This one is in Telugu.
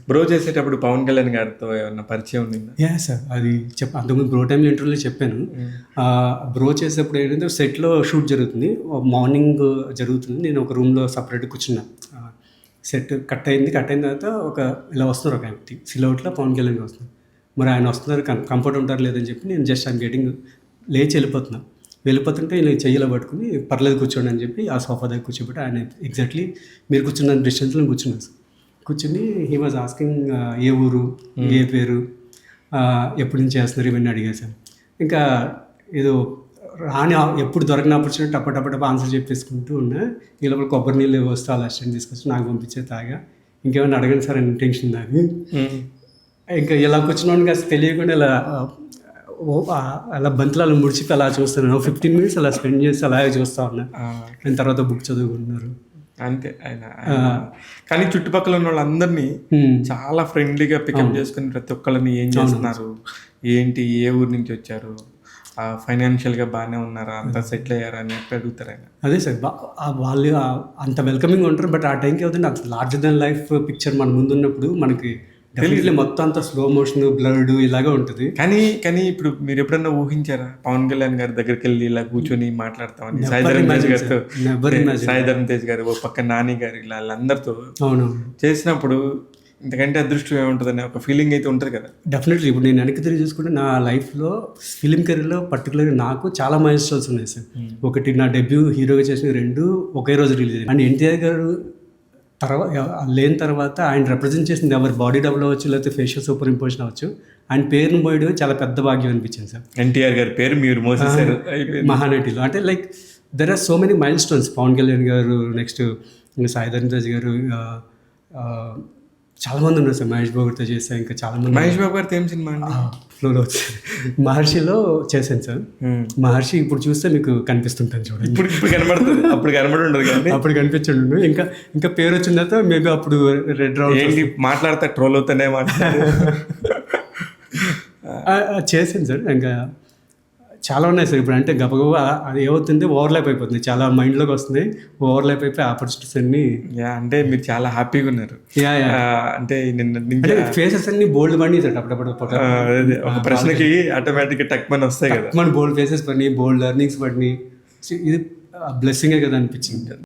బ్రో చేసేటప్పుడు పవన్ కళ్యాణ్ గారితో ఏమన్నా పరిచయం ఉండిందా? సార్ అది అంతకుముందు బ్రో టైమ్ ఇంటర్వ్యూలో చెప్పాను. బ్రో చేసేటప్పుడు ఏంటంటే సెట్లో షూట్ జరుగుతుంది, మార్నింగ్ జరుగుతుంది. నేను ఒక రూమ్లో సపరేట్ కూర్చున్నా. సెట్ కట్ అయిన తర్వాత ఇలా వస్తున్నారు ఒక వ్యక్తి సిలౌట్లో పవన్ కళ్యాణ్ వస్తున్నారు. మరి ఆయన వస్తున్నారు, కంఫర్ట్ ఉంటారు లేదని చెప్పి నేను జస్ట్ ఐమ్ గెటింగ్ లేచి వెళ్ళిపోతుంటే నేను చెయ్యిలో పట్టుకుని పర్లేదు కూర్చోండి అని చెప్పి ఆ సోఫా దగ్గర కూర్చోబెట్టి ఆయన ఎగ్జాక్ట్లీ మీరు కూర్చున్న డిస్టెన్స్లో కూర్చున్నాను సార్. కూర్చుని హీ వాజ్ ఆస్కింగ్ ఏ ఊరు, ఏ పేరు, ఎప్పటి నుంచి చేస్తున్నారు ఇవన్నీ అడిగేశాను. ఇంకా ఏదో ఎప్పుడు దొరికిన ఆపర్చునిటీ టప్ప ఆన్సర్ చెప్పేసుకుంటూ ఉన్నా. ఈ లోపల కొబ్బరి నీళ్ళు వస్తే అలా అసిస్టెంట్ తీసుకొచ్చి నాకు పంపించే తాగా. ఇంకేమైనా అడగండి సార్ అని టెన్షన్ దాన్ని. ఇంకా ఇలా కూర్చున్నాను కాస్త తెలియకుండా అలా బంతులు అలా ముడిచిపి అలా చూస్తున్నాను. 15 minutes అలా స్పెండ్ చేసి అలాగే చూస్తూ ఉన్నా. ఆయన తర్వాత బుక్ చదువుకుంటున్నారు అంతే. కానీ చుట్టుపక్కల ఉన్న వాళ్ళందరినీ చాలా ఫ్రెండ్లీగా పికప్ చేసుకుని ప్రతి ఒక్కళ్ళని ఏం చేస్తున్నారు, ఏంటి, ఏ ఊరు నుంచి వచ్చారు, ఫైనాన్షియల్గా బాగానే ఉన్నారా, అంతా సెటిల్ అయ్యారా అని అడుగుతారు ఆయన. అదే సార్, వాళ్ళు అంత వెల్కమింగ్ ఉంటారు. బట్ ఆ టైంకి అవుతుంది అంత లార్జర్ దెన్ లైఫ్ పిక్చర్ మన ముందున్నప్పుడు మనకి డెఫినెట్లీ మొత్తం అంతా స్లో మోషన్ బ్లడ్ ఇలాగే ఉంటుంది. కానీ ఇప్పుడు మీరు ఎప్పుడన్నా ఊహించారా పవన్ కళ్యాణ్ గారి దగ్గరికి వెళ్ళి ఇలా కూర్చొని మాట్లాడతామని? సాయి ధరమ్ తేజ్ గారు, ఓ పక్క నాని గారు, ఇలా వాళ్ళందరితో చేసినప్పుడు ఇంతకంటే అదృష్టం ఏముంటుందని ఒక ఫీలింగ్ అయితే ఉంటుంది కదా. డెఫినెట్లీ ఇప్పుడు నేను వెనక్కి తిరిగి చూసుకుంటే నా లైఫ్లో ఫిలిం కెరీర్లో పర్టికులర్గా నాకు చాలా మైల్ స్టోన్స్ ఉన్నాయి సార్. ఒకటి నా డెబ్యూ హీరోగా చేసిన 2 ఒకే రోజు రిలీజ్ అయ్యాయి. అండ్ ఎన్టీఆర్ గారు లేని తర్వాత ఆయన రిప్రజెంట్ చేసింది ఎవరు బాడీ డబుల్ అవ్వచ్చు, లేకపోతే ఫేషియల్ సూపర్ ఇంపోజిషన్ అవ్వచ్చు, ఆయన పేరును పోయడం చాలా పెద్ద భాగ్యం అనిపించింది సార్. ఎన్టీఆర్ గారి పేరు మీరు మోసేశారు మహానటిలో. అంటే like there are so many milestone. Pawan Kalyan గారు, నెక్స్ట్ సాయి ధరమ్ తేజ్ గారు, చాలా మంది ఉన్నారు సార్. మహేష్ బాబు గారితో చేశాను. ఇంకా చాలా మంది. మహేష్ బాబు గారితో ఏం సినిమా ఫ్లోలో వచ్చింది. మహర్షిలో చేశాను సార్. మహర్షి ఇప్పుడు చూస్తే మీకు కనిపిస్తుంటాను చూడండి. ఇప్పుడు కనబడుతుంది, అప్పుడు కనబడి ఉండదు కానీ అప్పుడు కనిపించండు. ఇంకా పేరు వచ్చిన తర్వాత మేబీ అప్పుడు రెడ్ రౌండ్ మాట్లాడతా ట్రోల్ అవుతానే చేశాను సార్. ఇంకా చాలా ఉన్నాయి సార్. ఇప్పుడు అంటే గబగబా అది ఏమవుతుంది, ఓవర్లాప్ అయిపోతుంది, చాలా మైండ్లోకి వస్తుంది, ఓవర్లాప్ అయిపోయి ఆపర్చునిటీస్ అన్ని. అంటే మీరు చాలా హ్యాపీగా ఉన్నారు. అంటే నిన్న ఫేసెస్ అన్ని బోల్డ్ పడి సార్. అప్పుడప్పుడు ఒక ప్రశ్నకి ఆటోమేటిక్గా టక్ మని వస్తాయి కదా, మన బోల్డ్ ఫేసెస్ పడినాయి, బోల్డ్ లెర్నింగ్స్ పడినాయి. ఇది బ్లెస్సింగే కదా అనిపించింది.